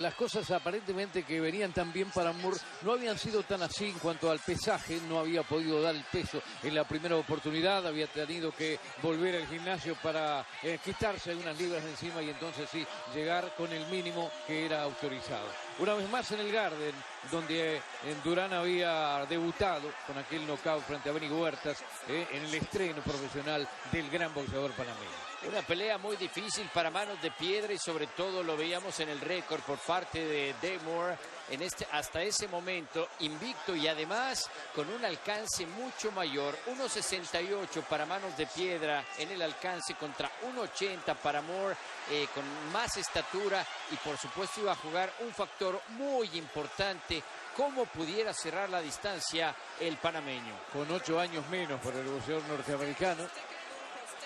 Las cosas aparentemente que venían tan bien para Moore no habían sido tan así en cuanto al pesaje, no había podido dar el peso en la primera oportunidad, había tenido que volver al gimnasio para quitarse algunas libras de encima y entonces sí, llegar con el mínimo que era autorizado. Una vez más en el Garden, donde Durán había debutado con aquel knockout frente a Benny Huertas en el estreno profesional del gran boxeador panameño. Una pelea muy difícil para Manos de Piedra y sobre todo lo veíamos en el récord por parte de Dave Moore hasta ese momento invicto y además con un alcance mucho mayor, 1.68 para Manos de Piedra en el alcance contra 1.80 para Moore, con más estatura y por supuesto iba a jugar un factor muy importante, cómo pudiera cerrar la distancia el panameño. Con 8 años menos para el boxeador norteamericano,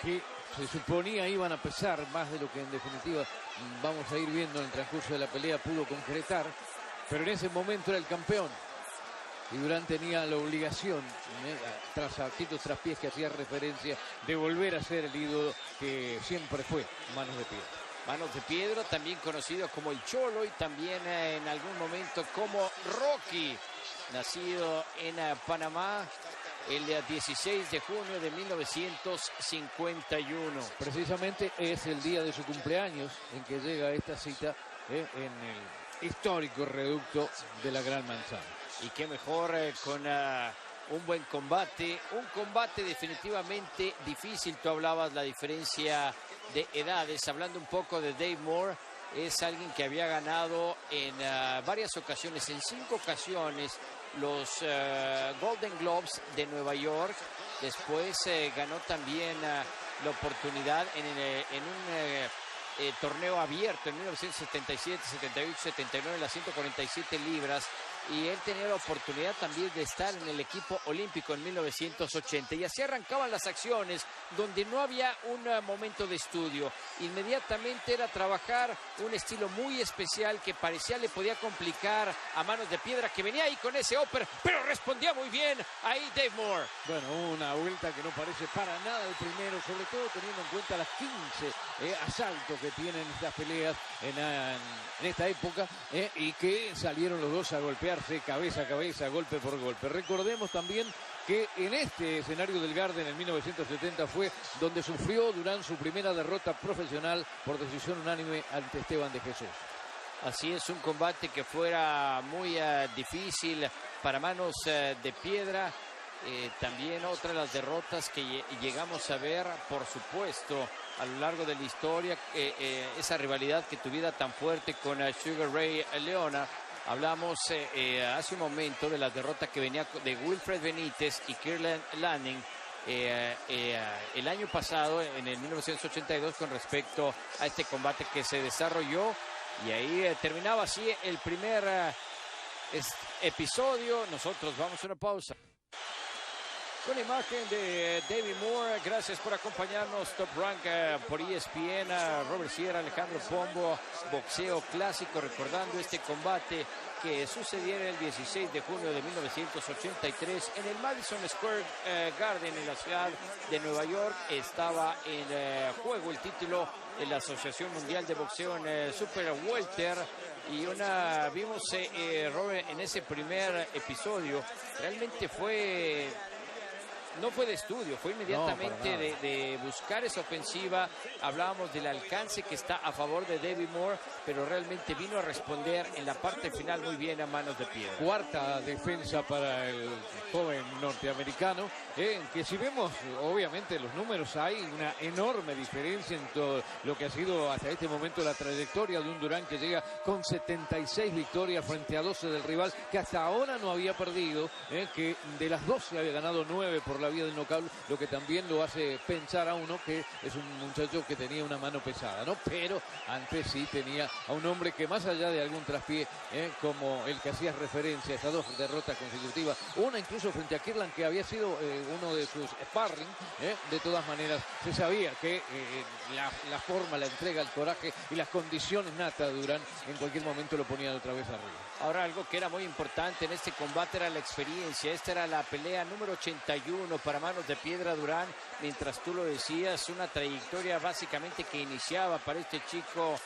que se suponía iban a pesar más de lo que en definitiva vamos a ir viendo en el transcurso de la pelea pudo concretar, pero en ese momento era el campeón y Durán tenía la obligación, tras actitud tras pies que hacía referencia, de volver a ser el ídolo que siempre fue Manos de Piedra. Manos de Piedra, también conocido como el Cholo y también en algún momento como Rocky, nacido en Panamá el 16 de junio de 1951. Precisamente es el día de su cumpleaños en que llega esta cita en el histórico reducto de la Gran Manzana. Y qué mejor con un buen combate, un combate definitivamente difícil. Tú hablabas la diferencia de edades, hablando un poco de Dave Moore, es alguien que había ganado en varias ocasiones, en 5 ocasiones, los Golden Globes de Nueva York. Después ganó también la oportunidad en un torneo abierto en 1977, 78, 79, las 147 libras. Y él tenía la oportunidad también de estar en el equipo olímpico en 1980. Y así arrancaban las acciones, donde no había un momento de estudio. Inmediatamente era trabajar un estilo muy especial que parecía le podía complicar a Manos de Piedra, que venía ahí con ese upper, pero respondía muy bien ahí Dave Moore. Bueno, una vuelta que no parece para nada el primero, sobre todo teniendo en cuenta las 15 asaltos que tienen estas peleas en esta época, y que salieron los dos a golpearse cabeza a cabeza, golpe por golpe. Recordemos también que en este escenario del Garden en 1970 fue donde sufrió Durán su primera derrota profesional por decisión unánime ante Esteban de Jesús. Así es, un combate que fuera muy difícil para Manos de Piedra. También otra de las derrotas que llegamos a ver, por supuesto, a lo largo de la historia, esa rivalidad que tuviera tan fuerte con Sugar Ray Leonard. Hablamos hace un momento de la derrota que venía de Wilfred Benítez y Kirk Lanning el año pasado, en el 1982, con respecto a este combate que se desarrolló. Y ahí terminaba así el primer episodio. Nosotros vamos a una pausa. Con imagen de David Moore, gracias por acompañarnos. Top Rank por ESPN, Robert Sierra, Alejandro Pombo, Boxeo Clásico, recordando este combate que sucediera el 16 de junio de 1983 en el Madison Square Garden en la ciudad de Nueva York. Estaba en juego el título de la Asociación Mundial de Boxeo en Super Welter. Y vimos, Robert, en ese primer episodio, realmente no fue de estudio, fue inmediatamente de buscar esa ofensiva. Hablábamos del alcance que está a favor de David Moore, pero realmente vino a responder en la parte final muy bien a Manos de Piedra. Cuarta defensa para el joven norteamericano, que si vemos obviamente los números, hay una enorme diferencia en todo lo que ha sido hasta este momento la trayectoria de un Durán que llega con 76 victorias frente a 12 del rival, que hasta ahora no había perdido, que de las 12 había ganado 9 por la vía del knockout, lo que también lo hace pensar a uno que es un muchacho que tenía una mano pesada, ¿no? Pero antes sí tenía a un hombre que, más allá de algún traspié, como el que hacías referencia, estas 2 derrotas consecutivas, una incluso frente a Kirlan, que había sido uno de sus sparring, de todas maneras se sabía que la forma, la entrega, el coraje y las condiciones natas de Durán en cualquier momento lo ponían otra vez arriba. Ahora, algo que era muy importante en este combate era la experiencia. Esta era la pelea número 81 para Manos de Piedra Durán, mientras tú lo decías, una trayectoria básicamente que iniciaba para este chico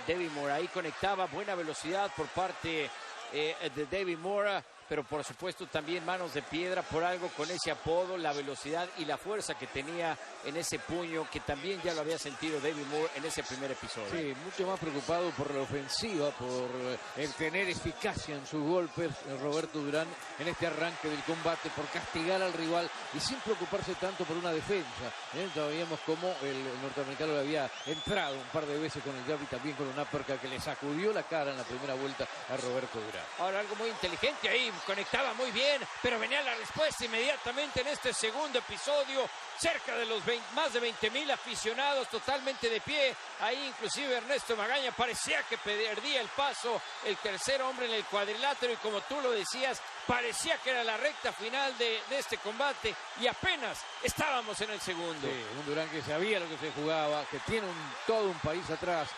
David Moore. Ahí conectaba, buena velocidad por parte de David Moore, pero por supuesto también manos de piedra por algo con ese apodo, la velocidad y la fuerza que tenía en ese puño, que también ya lo había sentido David Moore en ese primer episodio. Sí, mucho más preocupado por la ofensiva, por el tener eficacia en sus golpes, Roberto Durán, en este arranque del combate, por castigar al rival y sin preocuparse tanto por una defensa. Ya veíamos cómo el norteamericano le había entrado un par de veces con el jab y también con un uppercut que le sacudió la cara en la primera vuelta a Roberto Durán. Ahora algo muy inteligente ahí, conectaba muy bien, pero venía la respuesta inmediatamente en este segundo episodio. Cerca de los más de 20,000 aficionados totalmente de pie. Ahí inclusive Ernesto Magaña parecía que perdía el paso, el tercer hombre en el cuadrilátero, y como tú lo decías, parecía que era la recta final de este combate y apenas estábamos en el segundo. Sí, un Durán que sabía lo que se jugaba, que tiene todo un país atrás.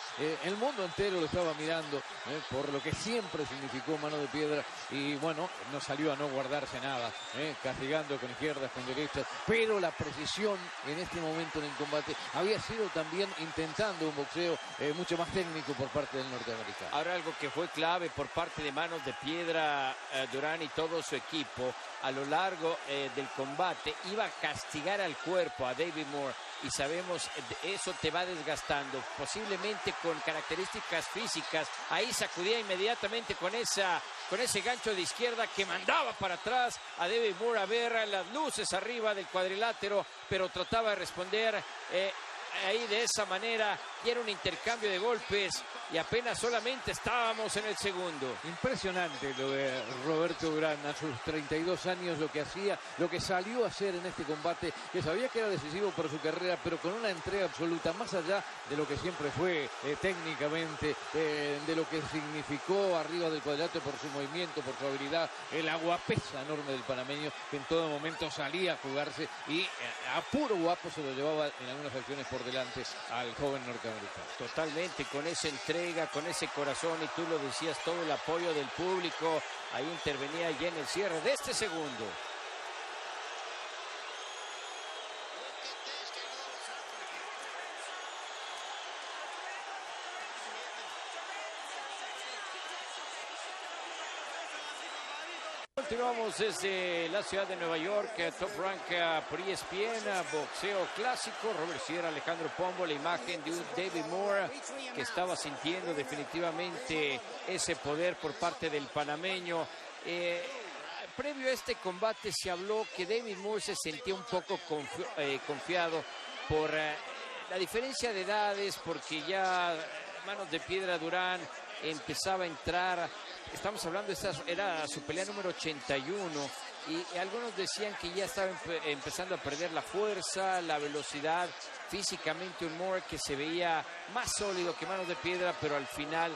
El mundo entero lo estaba mirando por lo que siempre significó mano de piedra, y bueno, no salió a no guardarse nada, castigando con izquierdas, con derechas, pero la precisión en este momento en el combate había sido también intentando un boxeo mucho más técnico por parte del norteamericano. Ahora algo que fue clave por parte de manos de piedra, Durán y todo su equipo a lo largo del combate, iba a castigar al cuerpo a David Moore, y sabemos eso te va desgastando, posiblemente con características físicas. Ahí sacudía inmediatamente con ese gancho de izquierda que mandaba para atrás a David Moore a ver las luces arriba del cuadrilátero, pero trataba de responder ahí de esa manera, y era un intercambio de golpes y apenas solamente estábamos en el segundo. Impresionante lo de Roberto Durán a sus 32 años, lo que hacía, lo que salió a hacer en este combate, que sabía que era decisivo para su carrera, pero con una entrega absoluta, más allá de lo que siempre fue técnicamente, de lo que significó arriba del cuadrilátero por su movimiento, por su habilidad, el aguapesa enorme del panameño, que en todo momento salía a jugarse y a puro guapo se lo llevaba en algunas acciones por delante al joven norteamericano. Totalmente, con esa entrega, con ese corazón, y tú lo decías, todo el apoyo del público. Ahí intervenía ya en el cierre de este segundo. Continuamos desde la ciudad de Nueva York, Top Rank por ESPN, boxeo clásico. Robert Sierra, Alejandro Pombo, la imagen de un David Moore que estaba sintiendo definitivamente ese poder por parte del panameño. Previo a este combate se habló que David Moore se sentía un poco confiado por la diferencia de edades, porque ya manos de piedra Durán empezaba a entrar. Estamos hablando, esta era su pelea número 81, y algunos decían que ya estaba empezando a perder la fuerza, la velocidad. Físicamente un Moore que se veía más sólido que manos de piedra, pero al final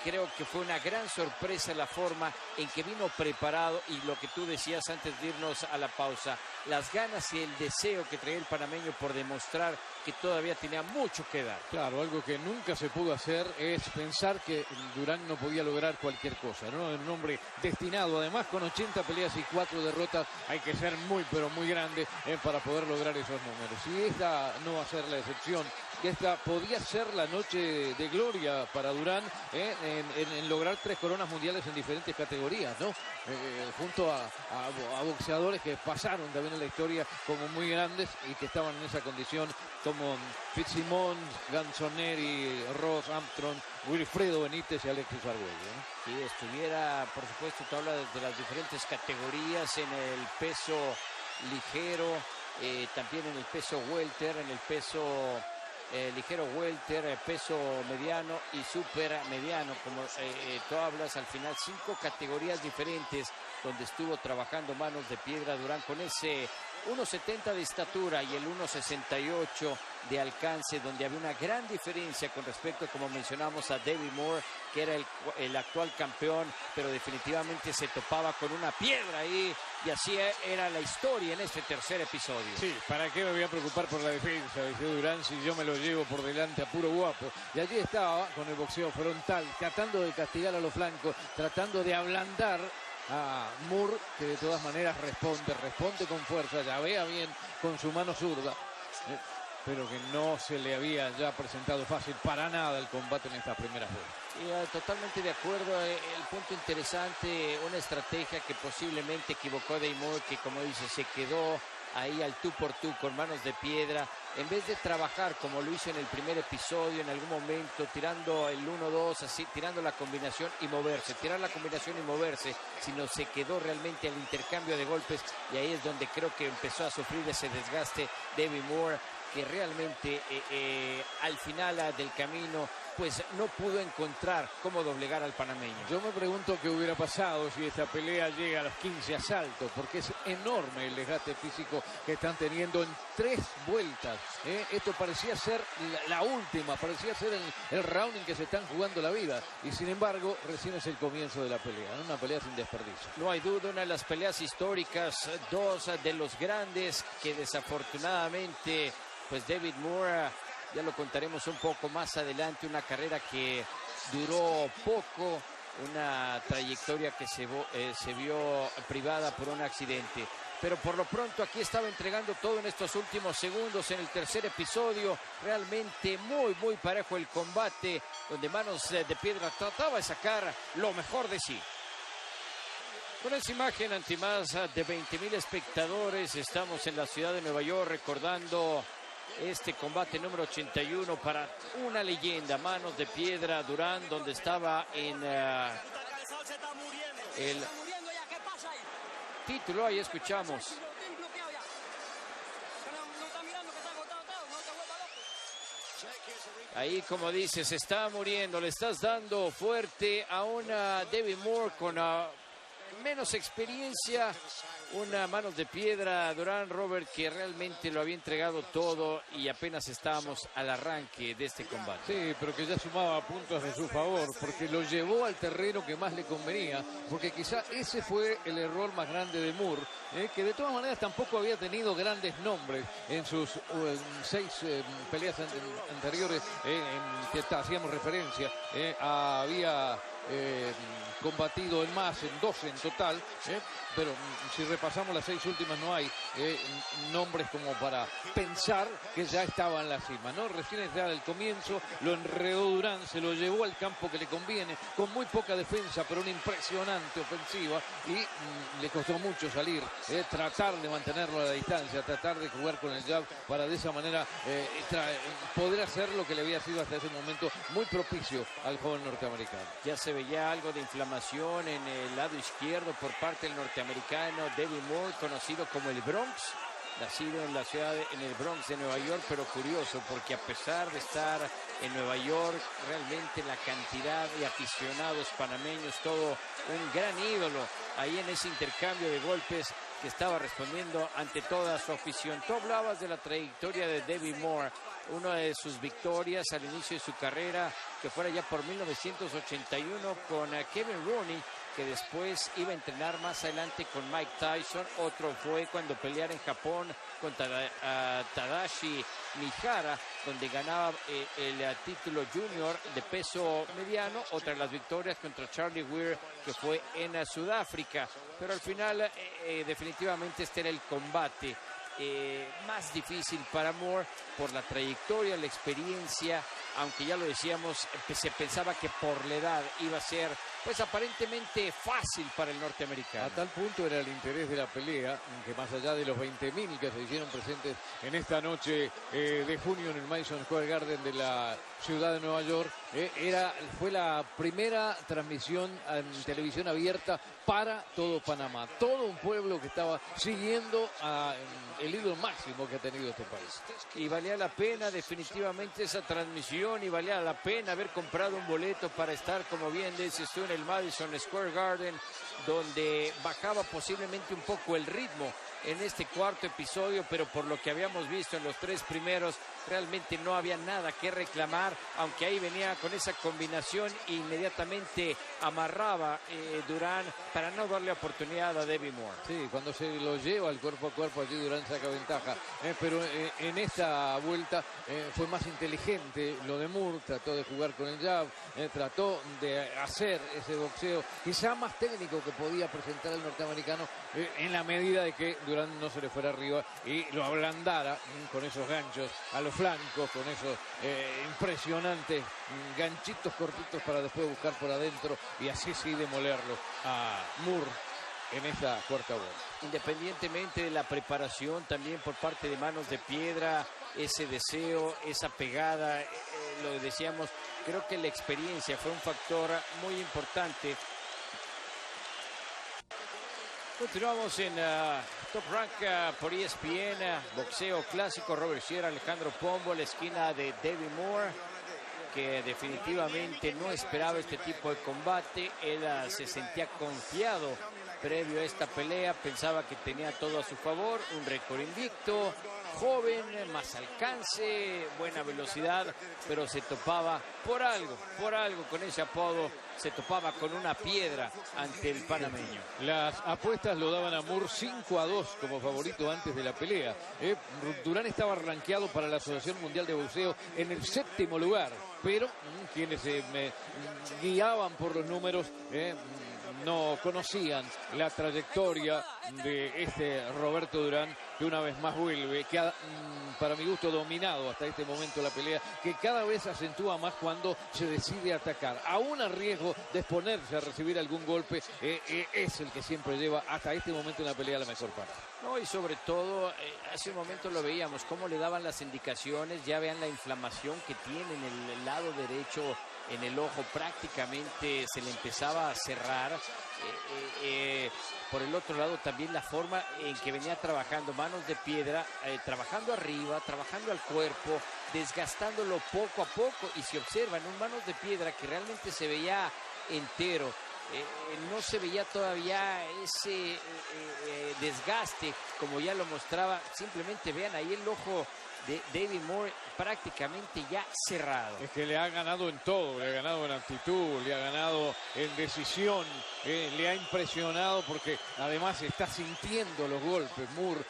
creo que fue una gran sorpresa la forma en que vino preparado, y lo que tú decías antes de irnos a la pausa, las ganas y el deseo que traía el panameño por demostrar que todavía tenía mucho que dar. Claro, algo que nunca se pudo hacer es pensar que Durán no podía lograr cualquier cosa, ¿no? Un hombre destinado, además con 80 peleas y 4 derrotas, hay que ser muy, pero muy grande para poder lograr esos números. Y esta no va a ser la excepción. Y esta podía ser la noche de gloria para Durán en lograr 3 coronas mundiales en diferentes categorías, ¿no? Junto a boxeadores que pasaron también en la historia como muy grandes y que estaban en esa condición, como Fitzsimmons, Gansoneri, Ross Armstrong, Wilfredo Benítez y Alexis Arguello, ¿no? Si estuviera, por supuesto, tú hablas de las diferentes categorías en el peso ligero, también en el peso welter, en el peso ligero welter, peso mediano y super mediano, como tú hablas, al final 5 categorías diferentes donde estuvo trabajando manos de piedra Durán, con ese 1.70 de estatura y el 1.68 de alcance, donde había una gran diferencia con respecto, como mencionamos, a David Moore, que era el actual campeón, pero definitivamente se topaba con una piedra ahí, y así era la historia en este tercer episodio. Sí, ¿para qué me voy a preocupar por la defensa de Durán si yo me lo llevo por delante a puro guapo? Y allí estaba con el boxeo frontal, tratando de castigar a los flancos, tratando de ablandar a Moore, que de todas maneras responde con fuerza, ya vea bien con su mano zurda. pero que no se le había ya presentado fácil para nada el combate en estas primeras veces. Y, totalmente de acuerdo, el punto interesante, una estrategia que posiblemente equivocó Dave Moore, que como dice, se quedó ahí al tú por tú con manos de piedra, en vez de trabajar como lo hizo en el primer episodio, en algún momento tirando el 1-2, así tirando la combinación y moverse, tirar la combinación y moverse, sino se quedó realmente al intercambio de golpes, y ahí es donde creo que empezó a sufrir ese desgaste Dave Moore, que realmente al final del camino pues no pudo encontrar cómo doblegar al panameño. Yo me pregunto qué hubiera pasado si esta pelea llega a los 15 asaltos, porque es enorme el desgaste físico que están teniendo en 3 vueltas. Esto parecía ser la última, parecía ser el round en que se están jugando la vida, y sin embargo recién es el comienzo de la pelea, ¿no? Una pelea sin desperdicio. No hay duda, una de las peleas históricas, 2 de los grandes que desafortunadamente pues David Moore, ya lo contaremos un poco más adelante, una carrera que duró poco, una trayectoria que se vio privada por un accidente. Pero por lo pronto aquí estaba entregando todo en estos últimos segundos en el tercer episodio. Realmente muy parejo el combate, donde Manos de Piedra trataba de sacar lo mejor de sí. Con esa imagen ante más de 20,000 espectadores, estamos en la ciudad de Nueva York recordando este combate número 81 para una leyenda, Manos de Piedra Durán, donde estaba en el título. Ahí escuchamos. Ahí, como dice, se está muriendo, le estás dando fuerte a una David Moore con menos experiencia, una Manos de Piedra Durán, Robert, que realmente lo había entregado todo y apenas estábamos al arranque de este combate. Sí, pero que ya sumaba puntos de su favor, porque lo llevó al terreno que más le convenía, porque quizá ese fue el error más grande de Moore, que de todas maneras tampoco había tenido grandes nombres en sus 6 peleas anteriores en que hacíamos referencia. Había combatido en más, en 12 en total, pero si repasamos las 6 últimas no hay nombres como para pensar que ya estaba en la cima, ¿no? Recién está el comienzo, lo enredó Durán, se lo llevó al campo que le conviene, con muy poca defensa, pero una impresionante ofensiva, y le costó mucho salir, tratar de mantenerlo a la distancia, tratar de jugar con el jab para de esa manera poder hacer lo que le había sido hasta ese momento muy propicio al joven norteamericano. Ya se veía algo de inflamación en el lado izquierdo por parte del norteamericano David Moore, conocido como el Bronx, nacido en la ciudad en el Bronx de Nueva York, pero curioso porque a pesar de estar en Nueva York, realmente la cantidad de aficionados panameños, todo un gran ídolo ahí en ese intercambio de golpes que estaba respondiendo ante toda su afición. Tú hablabas de la trayectoria de David Moore, una de sus victorias al inicio de su carrera, que fuera ya por 1981 con Kevin Rooney, que después iba a entrenar más adelante con Mike Tyson. Otro fue cuando peleara en Japón contra Tadashi Mihara, donde ganaba el título junior de peso mediano. Otra de las victorias contra Charlie Weir, que fue en Sudáfrica. Pero al final definitivamente este era el combate más difícil para Moore por la trayectoria, la experiencia, aunque ya lo decíamos, se pensaba que por la edad iba a ser pues aparentemente fácil para el norteamericano. A tal punto era el interés de la pelea, que más allá de los 20,000 que se hicieron presentes en esta noche de junio en el Madison Square Garden de la ciudad de Nueva York, fue la primera transmisión en televisión abierta para todo Panamá, todo un pueblo que estaba siguiendo el ídolo máximo que ha tenido este país. Y valía la pena definitivamente esa transmisión, y valía la pena haber comprado un boleto para estar, como bien dices tú, en el Madison Square Garden, donde bajaba posiblemente un poco el ritmo en este cuarto episodio, pero por lo que habíamos visto en los 3 primeros, realmente no había nada que reclamar, aunque ahí venía con esa combinación e inmediatamente amarraba Durán para no darle oportunidad a David Moore. Sí, cuando se lo lleva al cuerpo a cuerpo, allí Durán saca ventaja, pero en esta vuelta fue más inteligente lo de Moore, trató de jugar con el jab, trató de hacer ese boxeo quizá más técnico que podía presentar el norteamericano, en la medida de que Durán no se le fuera arriba y lo ablandara con esos ganchos a los flancos, con esos impresionantes ganchitos cortitos para después buscar por adentro y así sí demolerlo a Moore en esta cuarta vuelta. Independientemente de la preparación también por parte de Manos de Piedra, ese deseo, esa pegada, lo decíamos, creo que la experiencia fue un factor muy importante. Continuamos en Top Rank por ESPN, boxeo clásico, Robert Sierra, Alejandro Pombo, la esquina de David Moore, que definitivamente no esperaba este tipo de combate. Él se sentía confiado previo a esta pelea, pensaba que tenía todo a su favor, un récord invicto, joven, más alcance, buena velocidad, pero se topaba por algo con ese apodo, se topaba con una piedra ante el panameño. Las apuestas lo daban a Moore 5-2 como favorito antes de la pelea. Durán estaba rankeado para la Asociación Mundial de Boxeo en el 7º lugar, pero quienes me guiaban por los números no conocían la trayectoria de este Roberto Durán, que una vez más vuelve, que ha, para mi gusto, dominado hasta este momento la pelea, que cada vez acentúa más cuando se decide atacar. Aún a riesgo de exponerse a recibir algún golpe, es el que siempre lleva hasta este momento en la pelea la mejor parte. No, y sobre todo, hace un momento lo veíamos, cómo le daban las indicaciones, ya vean la inflamación que tiene en el lado derecho, en el ojo, prácticamente se le empezaba a cerrar. Por el otro lado también la forma en que venía trabajando Manos de Piedra, trabajando arriba, trabajando al cuerpo, desgastándolo poco a poco, y si observan un Manos de Piedra que realmente se veía entero, no se veía todavía ese desgaste como ya lo mostraba. Simplemente vean ahí el ojo de David Moore prácticamente ya cerrado. Es que le ha ganado en todo, le ha ganado en actitud, le ha ganado en decisión, le ha impresionado porque además está sintiendo los golpes Moore.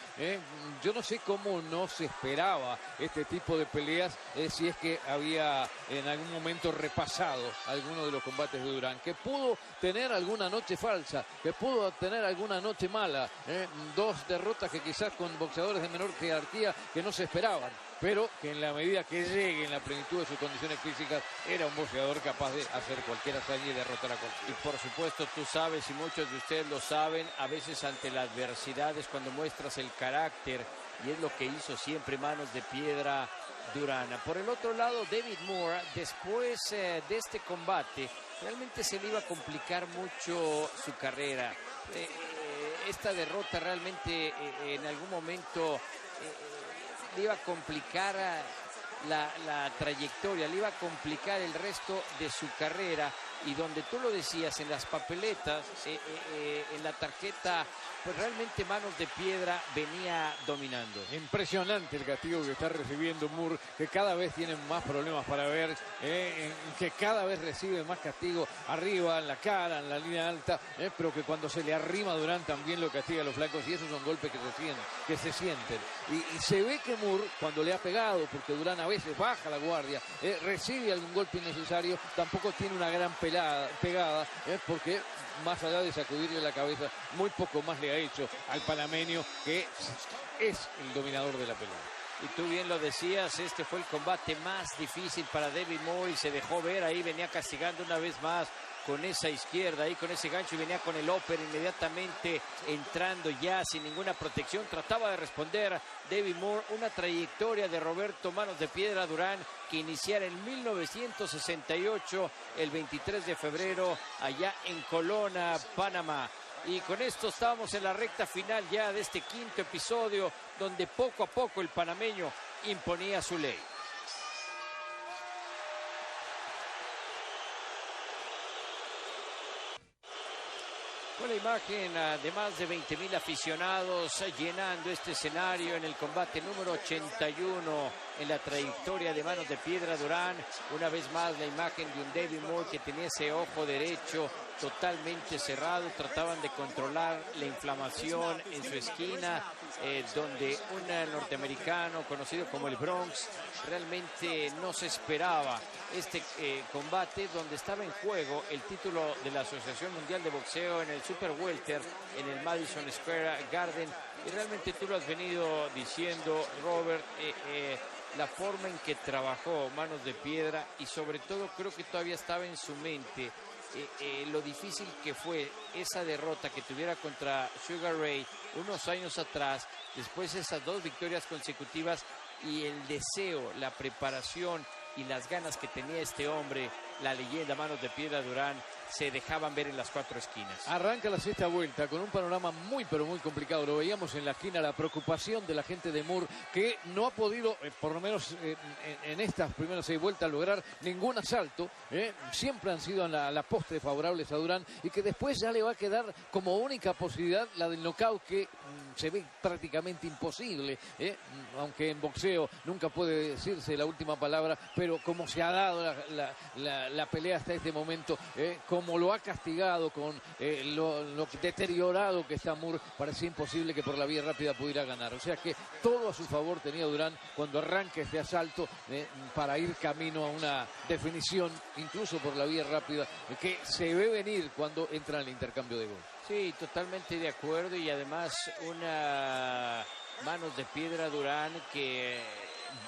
Yo no sé cómo no se esperaba este tipo de peleas, si es que había en algún momento repasado alguno de los combates de Durán, que pudo tener alguna noche falsa, que pudo tener alguna noche mala, dos derrotas que quizás con boxeadores de menor jerarquía que no se esperaban, pero que en la medida que llegue en la plenitud de sus condiciones físicas era un boxeador capaz de hacer cualquier hazaña y derrotar a cualquiera. Y por supuesto tú sabes, y muchos de ustedes lo saben, a veces ante la adversidad es cuando muestras el carácter, y es lo que hizo siempre Manos de Piedra Durán. Por el otro lado, David Moore, después de este combate, realmente se le iba a complicar mucho su carrera. Esta derrota realmente en algún momento le iba a complicar la trayectoria, le iba a complicar el resto de su carrera, y donde tú lo decías en las papeletas, en la tarjeta, pues realmente Manos de Piedra venía dominando. Impresionante el castigo que está recibiendo Moore, que cada vez tiene más problemas para ver, que cada vez recibe más castigo arriba, en la cara, en la línea alta, pero que cuando se le arrima Durán también lo castiga a los flancos, y esos son golpes que se sienten. Y se ve que Moore, cuando le ha pegado, porque Durán a veces baja la guardia, recibe algún golpe innecesario, tampoco tiene una gran pegada, porque más allá de sacudirle la cabeza, muy poco más le ha hecho al panameño, que es el dominador de la pelea. Y tú bien lo decías, este fue el combate más difícil para David Moore, y se dejó ver ahí, venía castigando una vez más con esa izquierda, ahí con ese gancho, y venía con el upper inmediatamente entrando ya sin ninguna protección. Trataba de responder David Moore, una trayectoria de Roberto Manos de Piedra Durán que iniciara en 1968, el 23 de febrero, allá en Colona, Panamá. Y con esto estamos en la recta final ya de este quinto episodio, donde poco a poco el panameño imponía su ley. Con la imagen de más de 20,000 aficionados llenando este escenario en el combate número 81 en la trayectoria de Manos de Piedra Durán. Una vez más la imagen de un David Moore que tenía ese ojo derecho totalmente cerrado. Trataban de controlar la inflamación en su esquina, donde un norteamericano conocido como el Bronx realmente no se esperaba este combate, donde estaba en juego el título de la Asociación Mundial de Boxeo en el Super Welter en el Madison Square Garden. Y realmente tú lo has venido diciendo, Robert, la forma en que trabajó Manos de Piedra, y sobre todo creo que todavía estaba en su mente lo difícil que fue esa derrota que tuviera contra Sugar Ray unos años atrás, después esas 2 victorias consecutivas, y el deseo, la preparación y las ganas que tenía este hombre, la leyenda Manos de Piedra Durán, se dejaban ver en las 4 esquinas. Arranca la 6ª vuelta con un panorama muy pero muy complicado. Lo veíamos en la esquina, la preocupación de la gente de Moore, que no ha podido, por lo menos en estas primeras 6 vueltas, lograr ningún asalto. Siempre han sido a la postre favorables a Durán, y que después ya le va a quedar como única posibilidad la del knockout, que se ve prácticamente imposible, aunque en boxeo nunca puede decirse la última palabra, pero como se ha dado la pelea hasta este momento, como lo ha castigado con lo deteriorado que está Moore, parecía imposible que por la vía rápida pudiera ganar. O sea que todo a su favor tenía Durán cuando arranca este asalto para ir camino a una definición, incluso por la vía rápida, que se ve venir cuando entra en el intercambio de gol. Sí, totalmente de acuerdo, y además una Manos de Piedra Durán que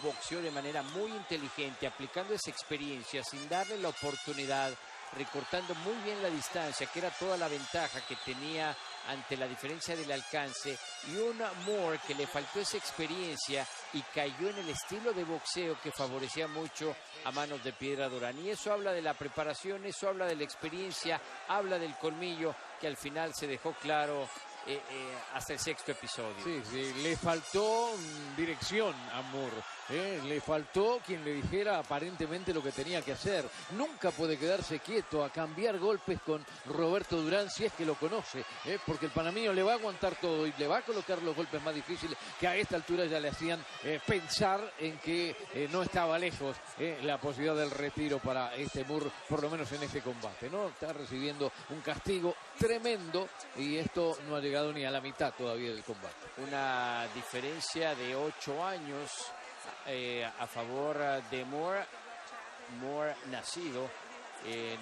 boxeó de manera muy inteligente, aplicando esa experiencia sin darle la oportunidad, recortando muy bien la distancia, que era toda la ventaja que tenía ante la diferencia del alcance, y un Moore que le faltó esa experiencia y cayó en el estilo de boxeo que favorecía mucho a Manos de Piedra Durán. Y eso habla de la preparación, eso habla de la experiencia, habla del colmillo, que al final se dejó claro hasta el 6º episodio. Sí, le faltó dirección a Moore, le faltó quien le dijera aparentemente lo que tenía que hacer. Nunca puede quedarse quieto a cambiar golpes con Roberto Durán, si es que lo conoce, porque el panameño le va a aguantar todo y le va a colocar los golpes más difíciles, que a esta altura ya le hacían pensar en que no estaba lejos la posibilidad del retiro para este Moore, por lo menos en este combate, ¿no? Está recibiendo un castigo tremendo, y esto no ha llegado ni a la mitad todavía del combate. Una diferencia de 8 años a favor de Moore. Moore, nacido en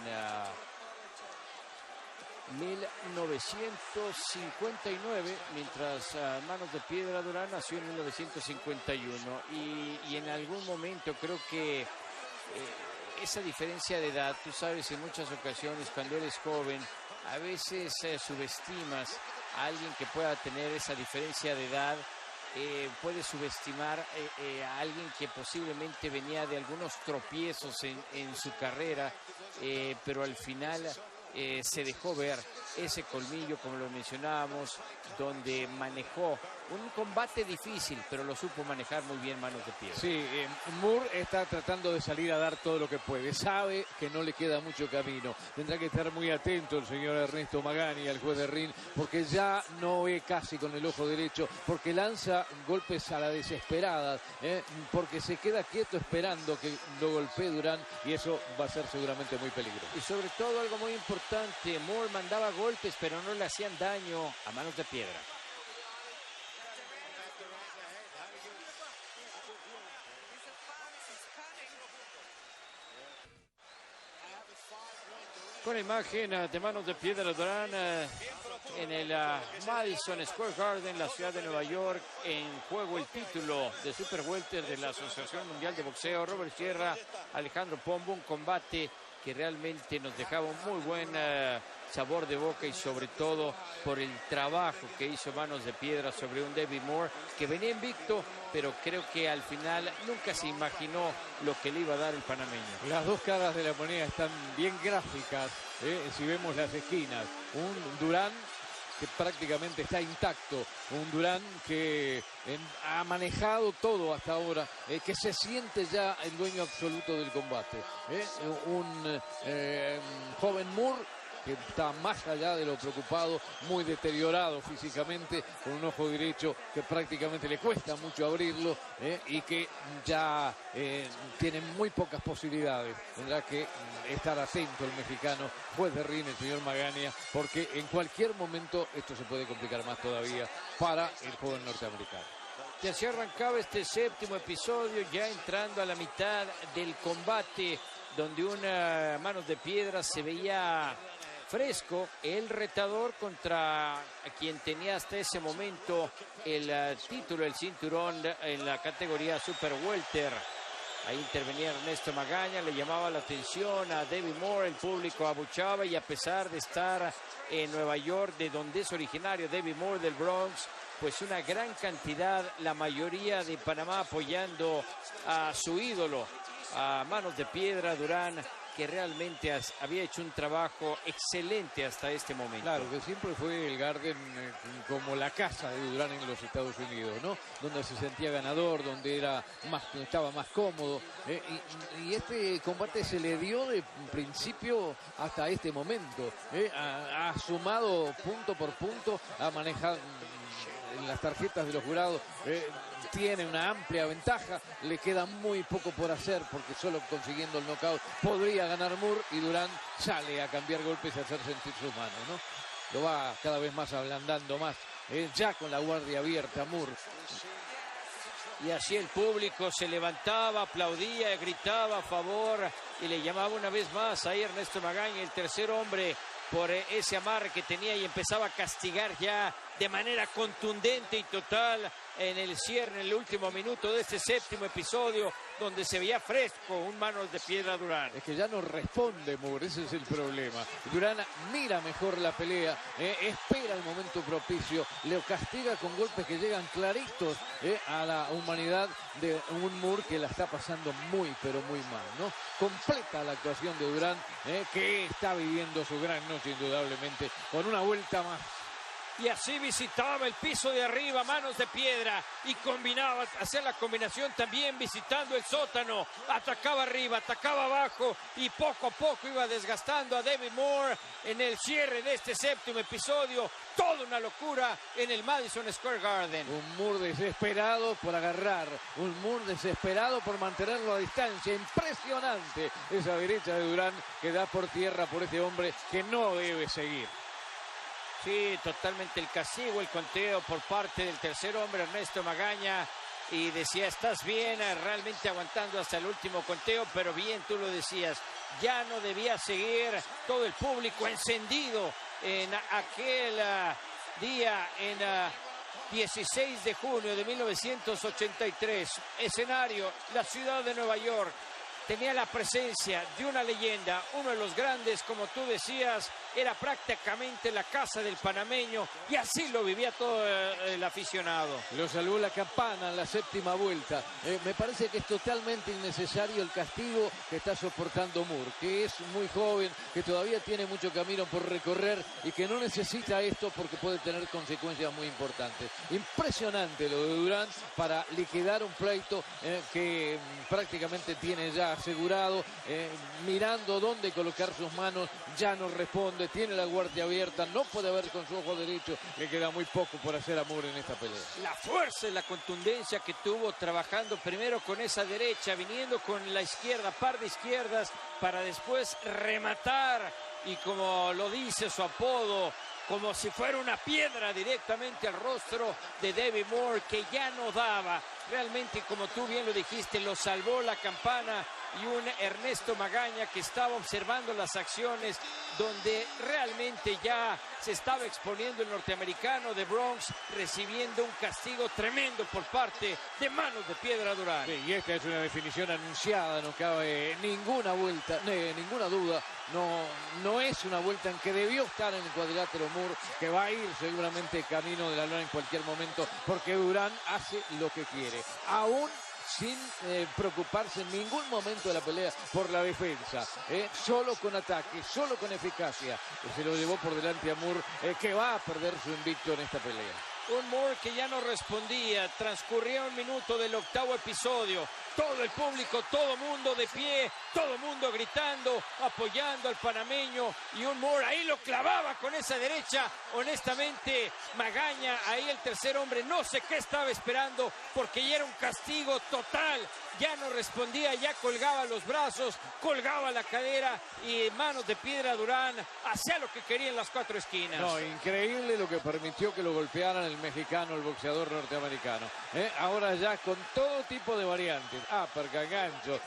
1959, mientras Manos de Piedra Durán nació en 1951, y en algún momento creo que esa diferencia de edad, tú sabes, en muchas ocasiones cuando eres joven a veces subestimas a alguien que pueda tener esa diferencia de edad. Puede subestimar a alguien que posiblemente venía de algunos tropiezos en su carrera, pero al final se dejó ver ese colmillo, como lo mencionábamos, donde manejó un combate difícil, pero lo supo manejar muy bien Manos de Piedra. Sí, Moore está tratando de salir a dar todo lo que puede. Sabe que no le queda mucho camino. Tendrá que estar muy atento el señor Ernesto Magani, al juez de ring, porque ya no ve casi con el ojo derecho, porque lanza golpes a la desesperada, porque se queda quieto esperando que lo golpee Durán, y eso va a ser seguramente muy peligroso. Y sobre todo algo muy importante, Moore mandaba golpes, pero no le hacían daño a Manos de Piedra. Con imagen de Manos de Piedra Durán en el Madison Square Garden, la ciudad de Nueva York, en juego el título de Super Welter de la Asociación Mundial de Boxeo. Robert Sierra, Alejandro Pombo, un combate que realmente nos dejaba un muy buen sabor de boca, y sobre todo por el trabajo que hizo Manos de Piedra sobre un David Moore que venía invicto, pero creo que al final nunca se imaginó lo que le iba a dar el panameño. Las dos caras de la moneda están bien gráficas, si vemos las esquinas. Un Durán que prácticamente está intacto, un Durán que ha manejado todo hasta ahora, que se siente ya el dueño absoluto del combate. Un joven Moore que está más allá de lo preocupado, muy deteriorado físicamente, con un ojo derecho que prácticamente le cuesta mucho abrirlo, y que ya tiene muy pocas posibilidades. Tendrá que estar atento el mexicano, juez de ring, el señor Magaña, porque en cualquier momento esto se puede complicar más todavía para el joven norteamericano. Y así arrancaba este séptimo episodio, ya entrando a la mitad del combate, donde una Manos de Piedra se veía fresco, el retador contra quien tenía hasta ese momento el título, el cinturón en la categoría Super Welter. Ahí intervenía Ernesto Magaña, le llamaba la atención a David Moore, el público abuchaba, y a pesar de estar en Nueva York, de donde es originario David Moore, del Bronx, pues una gran cantidad, la mayoría de Panamá apoyando a su ídolo, a Manos de Piedra, Durán, que realmente había hecho un trabajo excelente hasta este momento. Claro, que siempre fue el Garden como la casa de Durán en los Estados Unidos, ¿no? Donde se sentía ganador, donde estaba más cómodo. Y este combate se le dio de principio hasta este momento. Ha sumado punto por punto, ha manejado en las tarjetas de los jurados, tiene una amplia ventaja, le queda muy poco por hacer, porque solo consiguiendo el knockout podría ganar Moore, y Durán sale a cambiar golpes y a hacer sentir sus manos, ¿no? Lo va cada vez más ablandando más, ya con la guardia abierta Moore. Y así el público se levantaba, aplaudía, gritaba a favor y le llamaba una vez más a Ernesto Magaña, el tercer hombre, por ese amarre que tenía, y empezaba a castigar ya de manera contundente y total en el cierre, en el último minuto de este séptimo episodio, donde se veía fresco un Manos de Piedra Durán. Es que ya no responde Moore, ese es el problema. Durán mira mejor la pelea, espera el momento propicio, le castiga con golpes que llegan claritos a la humanidad de un Moore que la está pasando muy, pero muy mal, ¿no? Completa la actuación de Durán, que está viviendo su gran noche indudablemente, con una vuelta más. Y así visitaba el piso de arriba Manos de Piedra, y combinaba, hacía la combinación también visitando el sótano, atacaba arriba, atacaba abajo, y poco a poco iba desgastando a David Moore en el cierre de este séptimo episodio. Toda una locura en el Madison Square Garden. Un Moore desesperado por agarrar, un Moore desesperado por mantenerlo a distancia. Impresionante esa derecha de Durán, que da por tierra por este hombre que no debe seguir. Sí, totalmente el castigo, el conteo por parte del tercer hombre, Ernesto Magaña, y decía, estás bien, realmente aguantando hasta el último conteo, pero bien, tú lo decías, ya no debía seguir. Todo el público encendido en aquel día, en 16 de junio de 1983, escenario, la ciudad de Nueva York. Tenía la presencia de una leyenda, uno de los grandes, como tú decías, era prácticamente la casa del panameño, y así lo vivía todo el aficionado. Lo salvó la campana en la séptima vuelta. Me parece que es totalmente innecesario el castigo que está soportando Moore, que es muy joven, que todavía tiene mucho camino por recorrer y que no necesita esto porque puede tener consecuencias muy importantes. Impresionante lo de Durán para liquidar un pleito que prácticamente tiene ya asegurado, mirando dónde colocar sus manos, ya no responde, tiene la guardia abierta, no puede ver con su ojo derecho, le queda muy poco por hacer a Moore en esta pelea. La fuerza y la contundencia que tuvo trabajando primero con esa derecha, viniendo con la izquierda, par de izquierdas, para después rematar, y como lo dice su apodo, como si fuera una piedra directamente al rostro de David Moore, que ya no daba. Realmente, como tú bien lo dijiste, lo salvó la campana, y un Ernesto Magaña que estaba observando las acciones, donde realmente ya se estaba exponiendo el norteamericano de Bronx, recibiendo un castigo tremendo por parte de Manos de Piedra Durán. Sí, y esta es una definición anunciada, no cabe ninguna duda. No es una vuelta en que debió estar en el cuadrilátero Moore, que va a ir seguramente camino de la lona en cualquier momento, porque Durán hace lo que quiere, aún sin preocuparse en ningún momento de la pelea por la defensa, solo con ataque, solo con eficacia. Se lo llevó por delante a Moore, que va a perder su invicto en esta pelea. Un Moore que ya no respondía. Transcurría un minuto del octavo episodio. Todo el público, todo mundo de pie, todo mundo gritando, apoyando al panameño. Y un Moore ahí lo clavaba con esa derecha. Honestamente, Magaña, ahí el tercer hombre, no sé qué estaba esperando, porque ya era un castigo total. Ya no respondía, ya colgaba los brazos, colgaba la cadera y manos de piedra Durán hacía lo que quería en las cuatro esquinas. No, increíble lo que permitió que lo golpearan el mexicano, el boxeador norteamericano. Ahora ya con todo tipo de variantes, uppercut, gancho,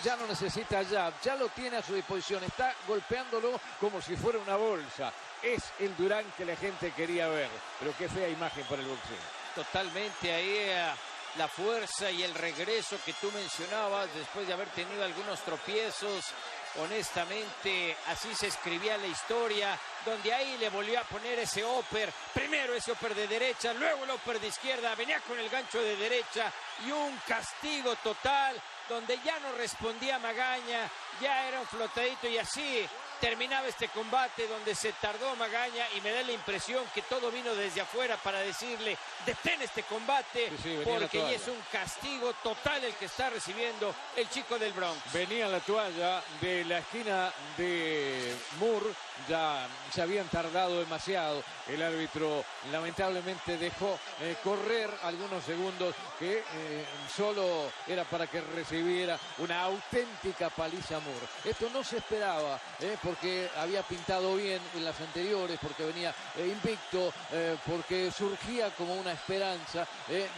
ya no necesita jab, ya lo tiene a su disposición, está golpeándolo como si fuera una bolsa. Es el Durán que la gente quería ver, pero qué fea imagen para el boxeo. Totalmente ahí la fuerza y el regreso que tú mencionabas después de haber tenido algunos tropiezos. Honestamente, así se escribía la historia, donde ahí le volvió a poner ese upper, primero ese upper de derecha, luego el upper de izquierda, venía con el gancho de derecha y un castigo total, donde ya no respondía Magaña, ya era un flotadito y así terminaba este combate donde se tardó Magaña y me da la impresión que todo vino desde afuera para decirle detén este combate, sí, porque ya es un castigo total el que está recibiendo el chico del Bronx. Venía la toalla de la esquina de Moore, ya se habían tardado demasiado, el árbitro lamentablemente dejó correr algunos segundos que solo era para que recibiera una auténtica paliza Moore. Esto no se esperaba, porque había pintado bien en las anteriores, porque venía invicto, porque surgía como una esperanza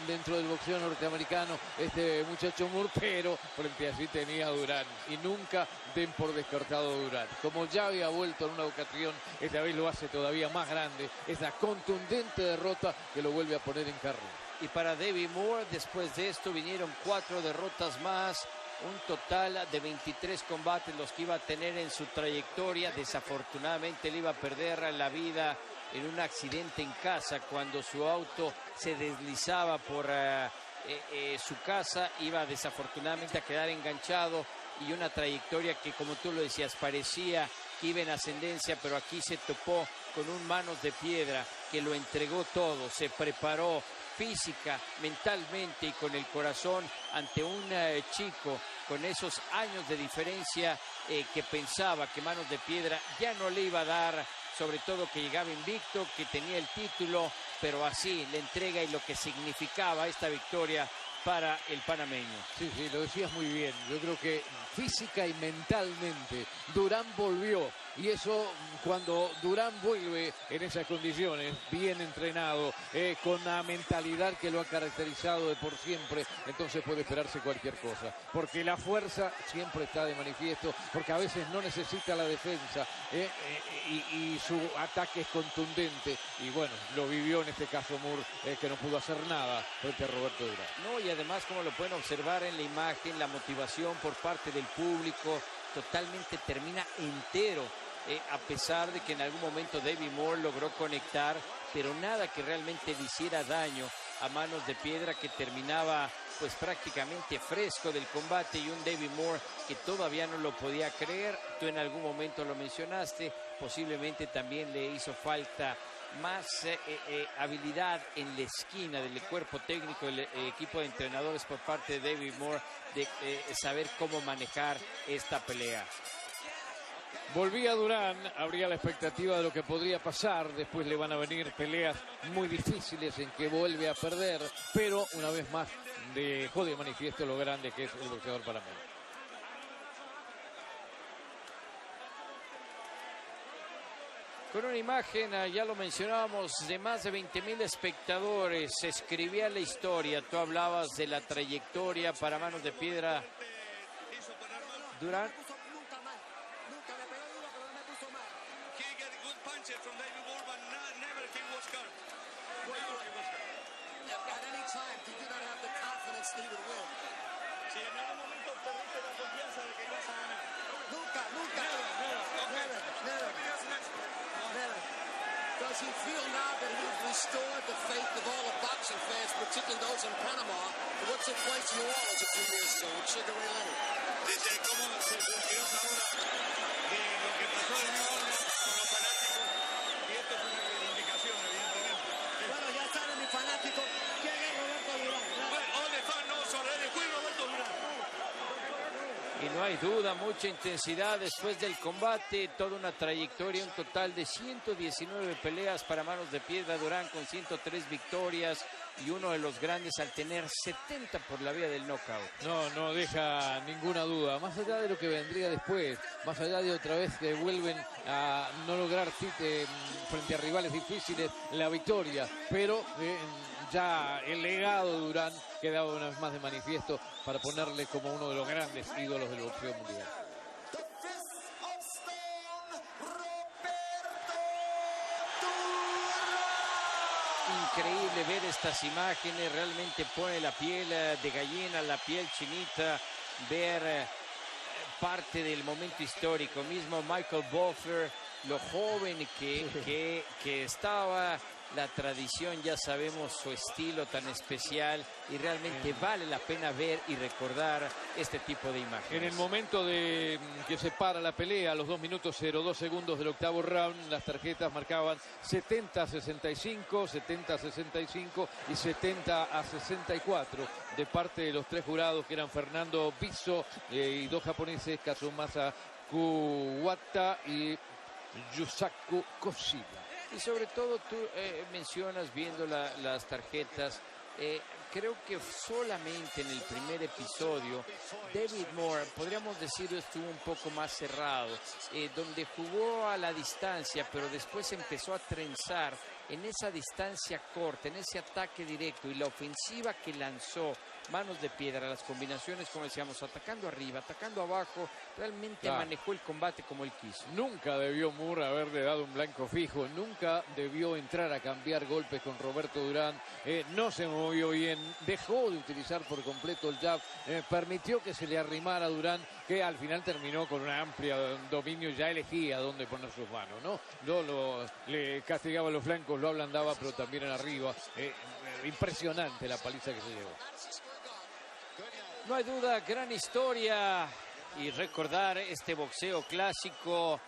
dentro del boxeo norteamericano este muchacho Moore, pero frente a sí tenía a Durán y nunca den por descartado Durán. Como ya había vuelto en una ocasión, esta vez lo hace todavía más grande, esa contundente derrota que lo vuelve a poner en carrera. Y para Davey Moore, después de esto vinieron 4 derrotas más, un total de 23 combates los que iba a tener en su trayectoria. Desafortunadamente le iba a perder la vida en un accidente en casa cuando su auto se deslizaba por su casa, iba desafortunadamente a quedar enganchado, y una trayectoria que, como tú lo decías, parecía que iba en ascendencia, pero aquí se topó con un manos de piedra que lo entregó todo, se preparó física, mentalmente y con el corazón ante un chico con esos años de diferencia que pensaba que manos de piedra ya no le iba a dar, sobre todo que llegaba invicto, que tenía el título, pero así le entrega y lo que significaba esta victoria para el panameño. Sí, lo decías muy bien. Yo creo que física y mentalmente Durán volvió, y eso, cuando Durán vuelve en esas condiciones, bien entrenado, con la mentalidad que lo ha caracterizado de por siempre, entonces puede esperarse cualquier cosa, porque la fuerza siempre está de manifiesto, porque a veces no necesita la defensa, y su ataque es contundente, y bueno, lo vivió en este caso Moore, que no pudo hacer nada frente a Roberto Durán. No, y además, como lo pueden observar en la imagen, la motivación por parte del público totalmente termina entero, a pesar de que en algún momento Davey Moore logró conectar, pero nada que realmente le hiciera daño a manos de piedra, que terminaba pues prácticamente fresco del combate, y un Davey Moore que todavía no lo podía creer. Tú en algún momento lo mencionaste, posiblemente también le hizo falta más habilidad en la esquina del cuerpo técnico del equipo de entrenadores por parte de Davey Moore, de saber cómo manejar esta pelea. Volvía Durán, habría la expectativa de lo que podría pasar, después le van a venir peleas muy difíciles en que vuelve a perder, pero una vez más dejó de manifiesto lo grande que es el boxeador panameño. Con una imagen, ya lo mencionábamos, de más de 20,000 espectadores, se escribía la historia. Tú hablabas de la trayectoria para manos de piedra. Durán. Does he feel now that he's restored the faith of all the boxing fans, particularly those in Panama, for what took place in New Orleans a few years ago with Sugar Ray Leonard? Desde cómo se surgió ahora de lo que pasó en New Orleans con los fanáticos, y esto es una reivindicación, evidentemente. Bueno, ya está hay duda, mucha intensidad después del combate, toda una trayectoria, un total de 119 peleas para Manos de Piedra Durán con 103 victorias y uno de los grandes al tener 70 por la vía del knockout. No deja ninguna duda, más allá de lo que vendría después, más allá de otra vez que vuelven a no lograr frente a rivales difíciles la victoria, pero ya el legado de Durán quedaba una vez más de manifiesto para ponerle como uno de los grandes ídolos del boxeo mundial. Increíble ver estas imágenes, realmente pone la piel de gallina, la piel chinita, ver parte del momento histórico. Mismo Michael Buffer, lo joven que estaba, la tradición, ya sabemos su estilo tan especial y realmente vale la pena ver y recordar este tipo de imágenes. En el momento de que se para la pelea, a los 2 minutos 02 segundos del octavo round, las tarjetas marcaban 70-65, 70-65 y 70-64 de parte de los tres jurados, que eran Fernando Biso y dos japoneses, Kazumasa Kuwata y Yusaku Koshiba. Y sobre todo tú mencionas viendo las tarjetas, creo que solamente en el primer episodio David Moore, podríamos decirlo, estuvo un poco más cerrado, donde jugó a la distancia, pero después empezó a trenzar en esa distancia corta, en ese ataque directo, y la ofensiva que lanzó Manos de Piedra, las combinaciones, como decíamos, atacando arriba, atacando abajo, realmente manejó el combate como él quiso. Nunca debió Moore haberle dado un blanco fijo, nunca debió entrar a cambiar golpes con Roberto Durán, no se movió bien, dejó de utilizar por completo el jab, permitió que se le arrimara a Durán, que al final terminó con un amplio dominio, ya elegía dónde poner sus manos, ¿no? Le castigaba los flancos, lo ablandaba, pero también en arriba. Impresionante la paliza que se llevó. No hay duda, gran historia, y recordar este boxeo clásico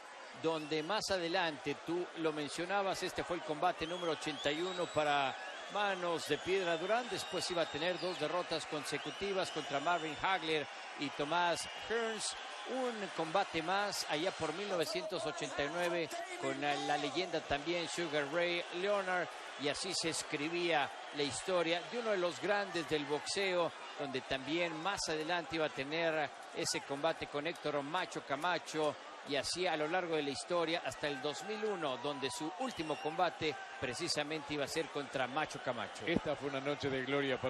donde más adelante, tú lo mencionabas, este fue el combate número 81 para Manos de Piedra Durán. Después iba a tener 2 derrotas consecutivas contra Marvin Hagler y Tomás Hearns. Un combate más allá por 1989 con la leyenda también Sugar Ray Leonard, y así se escribía la historia de uno de los grandes del boxeo, donde también más adelante iba a tener ese combate con Héctor Macho Camacho, y así a lo largo de la historia hasta el 2001, donde su último combate precisamente iba a ser contra Macho Camacho. Esta fue una noche de gloria para